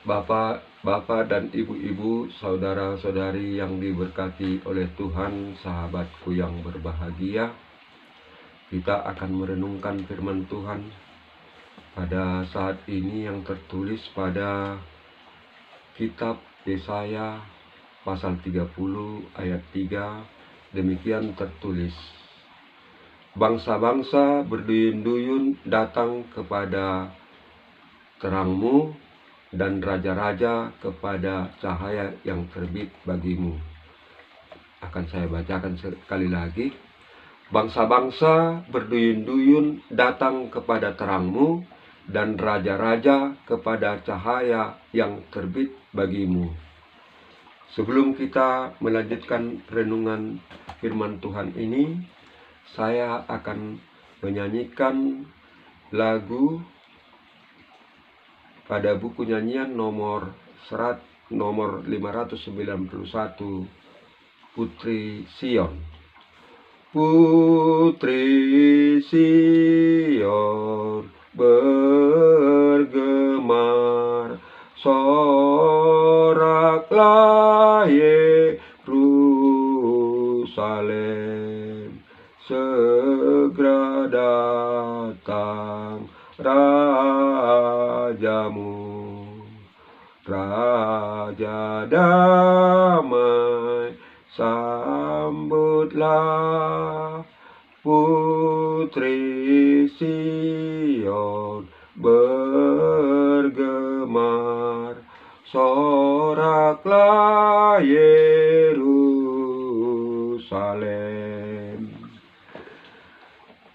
Bapak dan ibu-ibu, saudara-saudari yang diberkati oleh Tuhan, sahabatku yang berbahagia, kita akan merenungkan firman Tuhan pada saat ini yang tertulis pada kitab Yesaya pasal 30 ayat 3. Demikian tertulis, bangsa-bangsa berduyun-duyun datang kepada terangmu, dan raja-raja kepada cahaya yang terbit bagimu. Akan saya bacakan sekali lagi. Bangsa-bangsa berduyun-duyun datang kepada terangmu, dan raja-raja kepada cahaya yang terbit bagimu. Sebelum kita melanjutkan renungan firman Tuhan ini, saya akan menyanyikan lagu pada buku nyanyian nomor 591, Putri Sion. Putri Sion bergemar, soraklah Yerusalem, segera datang Rajamu, Raja damai, sambutlah. Putri Sion bergemar, soraklah Yerusalem.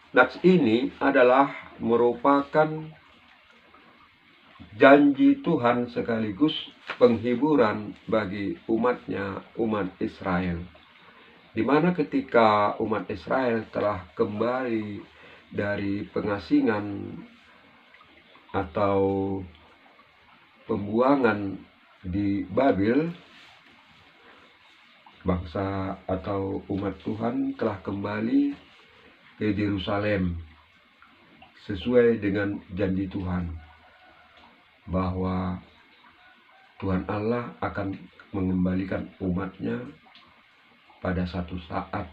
Nats ini adalah merupakan janji Tuhan sekaligus penghiburan bagi umatnya, umat Israel. Di mana ketika umat Israel telah kembali dari pengasingan atau pembuangan di Babel, bangsa atau umat Tuhan telah kembali ke Yerusalem sesuai dengan janji Tuhan bahwa Tuhan Allah akan mengembalikan umatnya pada satu saat,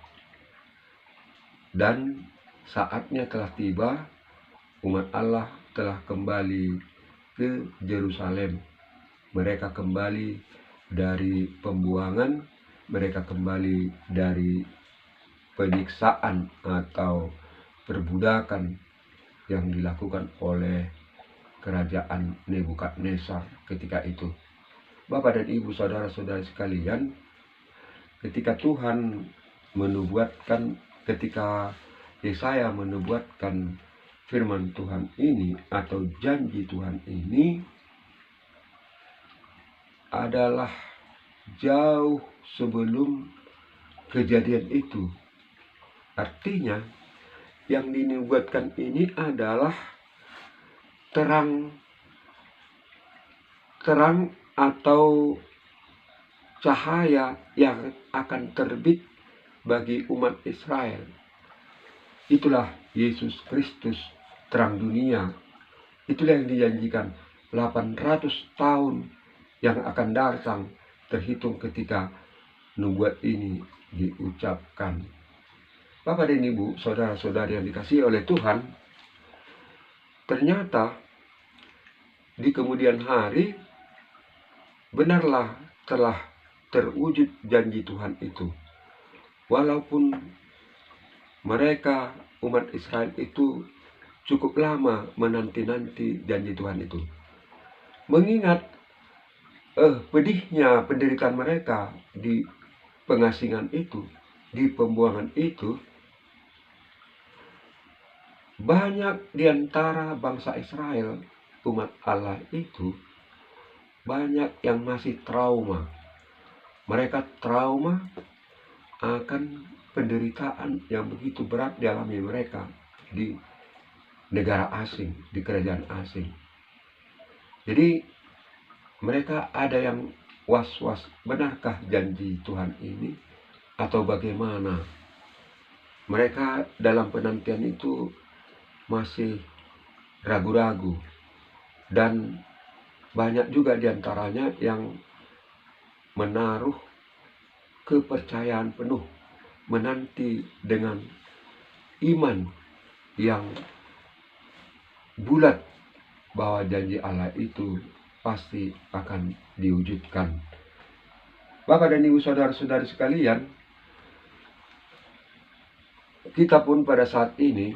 dan saatnya telah tiba. Umat Allah telah kembali ke Yerusalem. Mereka kembali dari pembuangan, mereka kembali dari penyiksaan atau perbudakan yang dilakukan oleh kerajaan Nebukadnezar ketika itu. Bapak dan Ibu, saudara-saudari sekalian, ketika Tuhan menubuatkan, ketika Yesaya menubuatkan firman Tuhan ini atau janji Tuhan ini, adalah jauh sebelum kejadian itu. Artinya yang dinubuatkan ini adalah terang atau cahaya yang akan terbit bagi umat Israel. Itulah Yesus Kristus, terang dunia. Itulah yang dijanjikan 800 tahun yang akan datang, terhitung ketika nubuat ini diucapkan. Bapak dan Ibu, saudara-saudari yang dikasihi oleh Tuhan, ternyata di kemudian hari benarlah telah terwujud janji Tuhan itu. Walaupun mereka, umat Israel itu, cukup lama menanti-nanti janji Tuhan itu. Mengingat pedihnya penderitaan mereka di pengasingan itu, di pembuangan itu, banyak di antara bangsa Israel, umat Allah itu, banyak yang masih trauma. Mereka trauma akan penderitaan yang begitu berat dialami mereka di negara asing, di kerajaan asing. Jadi mereka ada yang was-was, benarkah janji Tuhan ini atau bagaimana? Mereka dalam penantian itu masih ragu-ragu, dan banyak juga diantaranya yang menaruh kepercayaan penuh, menanti dengan iman yang bulat bahwa janji Allah itu pasti akan diwujudkan. Bapak dan Ibu saudara-saudari sekalian, kita pun pada saat ini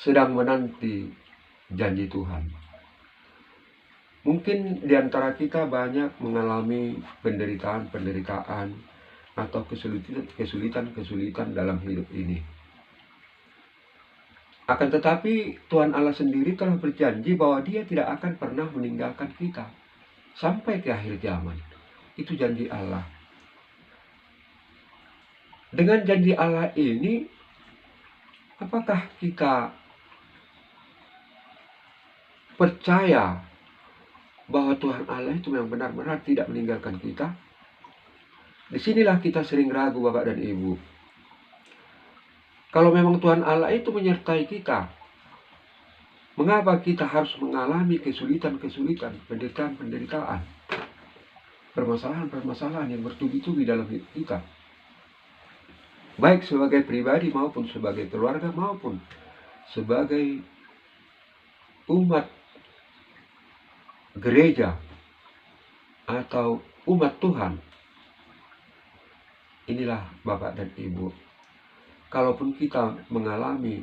sedang menanti janji Tuhan. Mungkin di antara kita banyak mengalami penderitaan atau kesulitan dalam hidup ini. Akan tetapi Tuhan Allah sendiri telah berjanji bahwa Dia tidak akan pernah meninggalkan kita sampai ke akhir zaman. Itu janji Allah. Dengan janji Allah ini, apakah kita percaya bahwa Tuhan Allah itu memang benar-benar tidak meninggalkan kita? Disinilah kita sering ragu, Bapak dan Ibu. Kalau memang Tuhan Allah itu menyertai kita, mengapa kita harus mengalami kesulitan-kesulitan, penderitaan-penderitaan, permasalahan-permasalahan yang bertubi-tubi dalam hidup kita? Baik sebagai pribadi maupun sebagai keluarga maupun sebagai umat gereja atau umat Tuhan. Inilah Bapak dan Ibu, kalaupun kita mengalami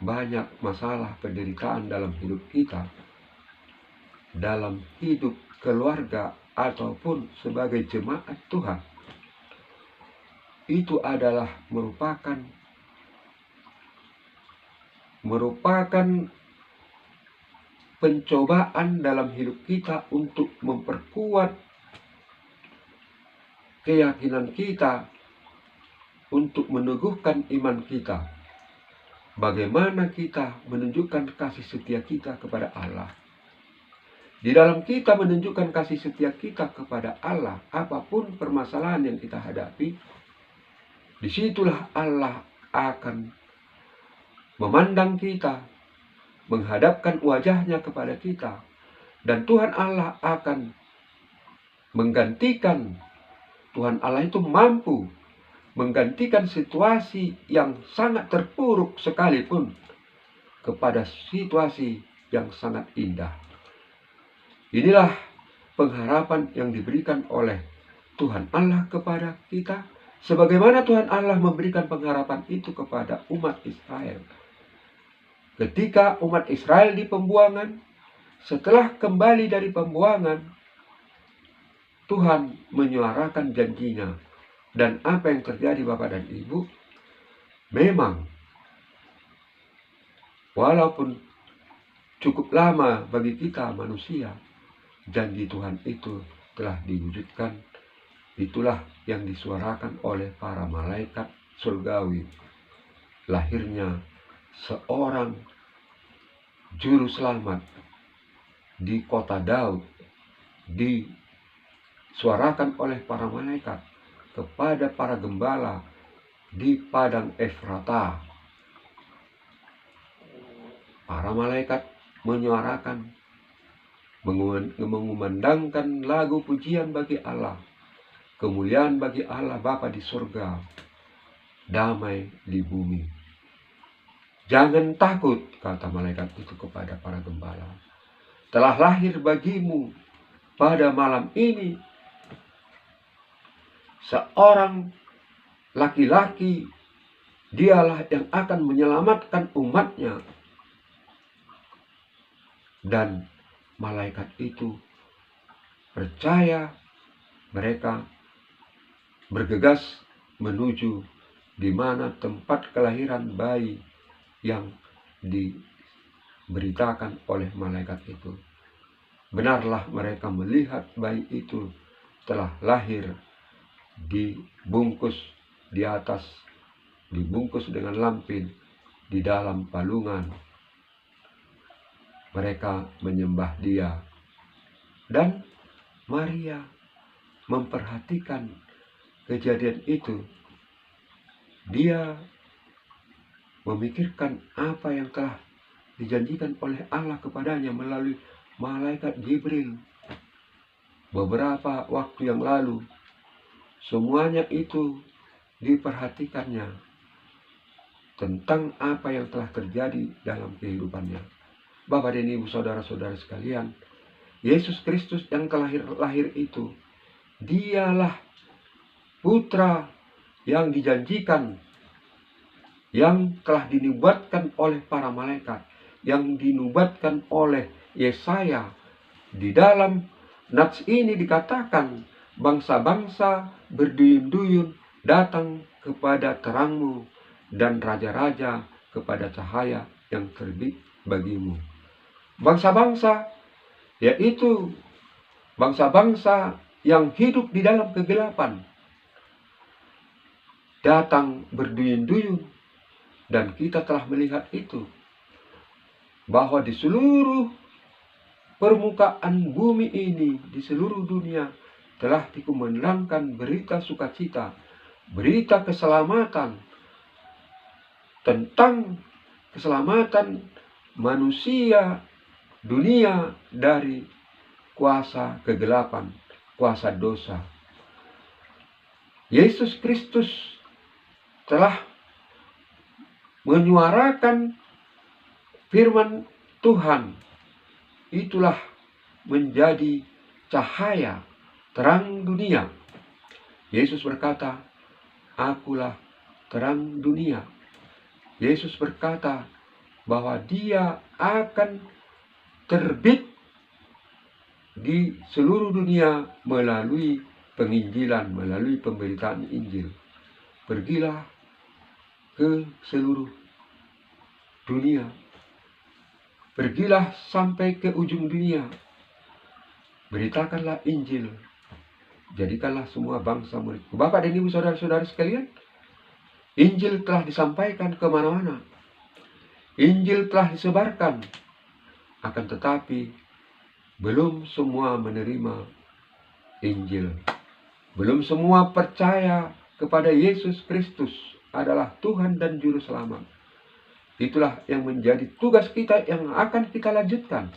banyak masalah penderitaan dalam hidup kita, dalam hidup keluarga ataupun sebagai jemaat Tuhan, itu adalah merupakan pencobaan dalam hidup kita untuk memperkuat keyakinan kita, untuk meneguhkan iman kita. Bagaimana kita menunjukkan kasih setia kita kepada Allah. Di dalam kita menunjukkan kasih setia kita kepada Allah, apapun permasalahan yang kita hadapi, disitulah Allah akan memandang kita, menghadapkan wajahnya kepada kita, dan Tuhan Allah akan menggantikan. Tuhan Allah itu mampu menggantikan situasi yang sangat terpuruk sekalipun kepada situasi yang sangat indah. Inilah pengharapan yang diberikan oleh Tuhan Allah kepada kita, sebagaimana Tuhan Allah memberikan pengharapan itu kepada umat Israel. Ketika umat Israel di pembuangan, setelah kembali dari pembuangan, Tuhan menyuarakan janjinya. Dan apa yang terjadi Bapak dan Ibu? Memang walaupun cukup lama bagi kita manusia, janji Tuhan itu telah diwujudkan. Itulah yang disuarakan oleh para malaikat surgawi. Lahirnya seorang juru selamat di kota Daud, disuarakan oleh para malaikat kepada para gembala di padang Efrata. Para malaikat menyuarakan, mengumandangkan lagu pujian bagi Allah, kemuliaan bagi Allah Bapa di surga, damai di bumi. Jangan takut, kata malaikat itu kepada para gembala. Telah lahir bagimu pada malam ini seorang laki-laki, dialah yang akan menyelamatkan umatnya. Dan malaikat itu percaya, mereka bergegas menuju di mana tempat kelahiran bayi yang diberitakan oleh malaikat itu. Benarlah mereka melihat bayi itu telah lahir, dibungkus di atas, dibungkus dengan lampin di dalam palungan. Mereka menyembah Dia, dan Maria memperhatikan kejadian itu. Dia memikirkan apa yang telah dijanjikan oleh Allah kepadanya melalui malaikat Jibril beberapa waktu yang lalu. Semuanya itu diperhatikannya tentang apa yang telah terjadi dalam kehidupannya. Bapak dan Ibu, saudara-saudara sekalian, Yesus Kristus yang telah lahir itu, dialah putra yang dijanjikan, yang telah dinubuatkan oleh para malaikat, yang dinubuatkan oleh Yesaya. Di dalam nats ini dikatakan, bangsa-bangsa berduyun-duyun datang kepada terangmu, dan raja-raja kepada cahaya yang terbit bagimu. Bangsa-bangsa, yaitu bangsa-bangsa yang hidup di dalam kegelapan, datang berduyun-duyun. Dan kita telah melihat itu, bahwa di seluruh permukaan bumi ini, di seluruh dunia, telah dikumandangkan berita sukacita, berita keselamatan, tentang keselamatan manusia dunia dari kuasa kegelapan, kuasa dosa. Yesus Kristus telah menyuarakan firman Tuhan. Itulah menjadi cahaya terang dunia. Yesus berkata, "Akulah terang dunia." Yesus berkata bahwa Dia akan terbit di seluruh dunia melalui penginjilan, melalui pemberitaan Injil. Pergilah ke seluruh dunia. Pergilah sampai ke ujung dunia. Beritakanlah Injil. Jadikanlah semua bangsa muridku. Bapak dan Ibu, saudara-saudara sekalian, Injil telah disampaikan kemana-mana. Injil telah disebarkan. Akan tetapi, belum semua menerima Injil. Belum semua percaya kepada Yesus Kristus adalah Tuhan dan Juru Selamat. Itulah yang menjadi tugas kita yang akan kita lanjutkan.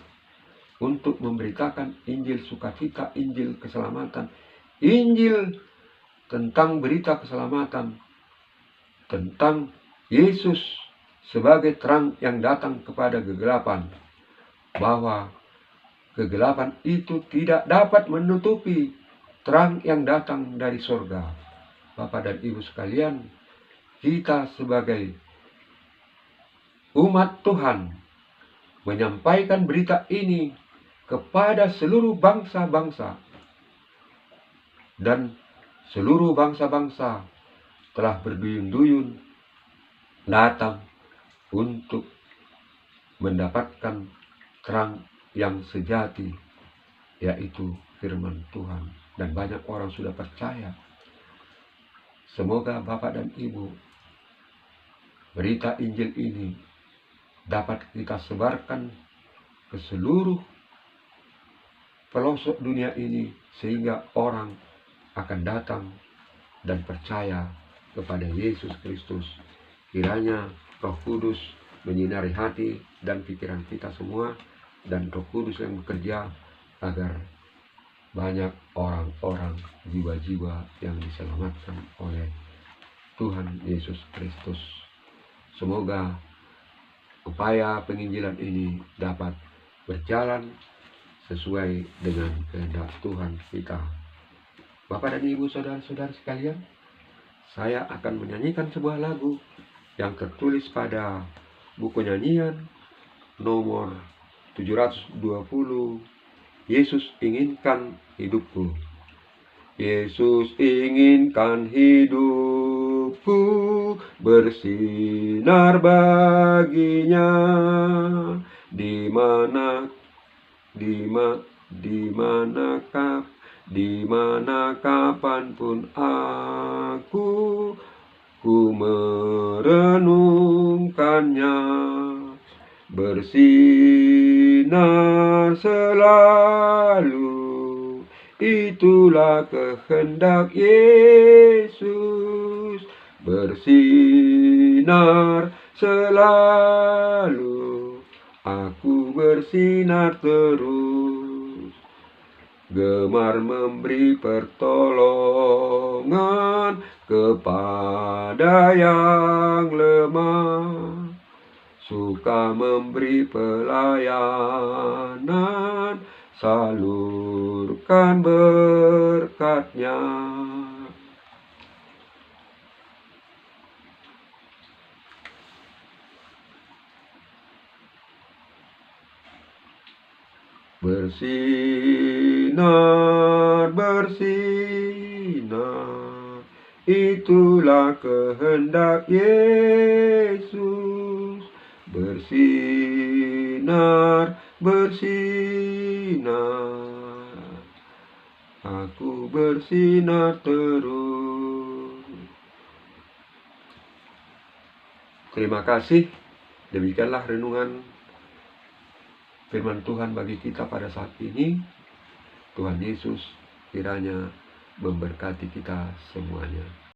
Untuk memberitakan Injil sukacita, Injil keselamatan, Injil tentang berita keselamatan, tentang Yesus sebagai terang yang datang kepada kegelapan, bahwa kegelapan itu tidak dapat menutupi terang yang datang dari surga. Bapak dan Ibu sekalian, kita sebagai umat Tuhan menyampaikan berita ini kepada seluruh bangsa-bangsa, dan seluruh bangsa-bangsa telah berduyun-duyun datang untuk mendapatkan terang yang sejati, yaitu firman Tuhan. Dan banyak orang sudah percaya. Semoga Bapak dan Ibu, berita Injil ini dapat kita sebarkan ke seluruh pelosok dunia ini, sehingga orang akan datang dan percaya kepada Yesus Kristus. Kiranya Roh Kudus menyinari hati dan pikiran kita semua, dan Roh Kudus yang bekerja agar banyak orang-orang, jiwa-jiwa yang diselamatkan oleh Tuhan Yesus Kristus. Semoga upaya penginjilan ini dapat berjalan sesuai dengan kehendak Tuhan kita. Bapak dan Ibu, saudara-saudara sekalian, saya akan menyanyikan sebuah lagu yang tertulis pada buku nyanyian nomor 720, Yesus inginkan hidupku. Yesus inginkan hidupku bersinar baginya, di mana kapanpun ku merenungkannya, bersinar selalu. Itulah kehendak Yesus, bersinar selalu. Aku bersinar terus gemar memberi pertolongan kepada yang lemah, suka memberi pelayanan, salurkan berkat-Nya. Bersinar, bersinar, itulah kehendak Yesus. Bersinar, bersinar, aku bersinar terus. Terima kasih. Demikianlah renungan firman Tuhan bagi kita pada saat ini. Tuhan Yesus kiranya memberkati kita semuanya.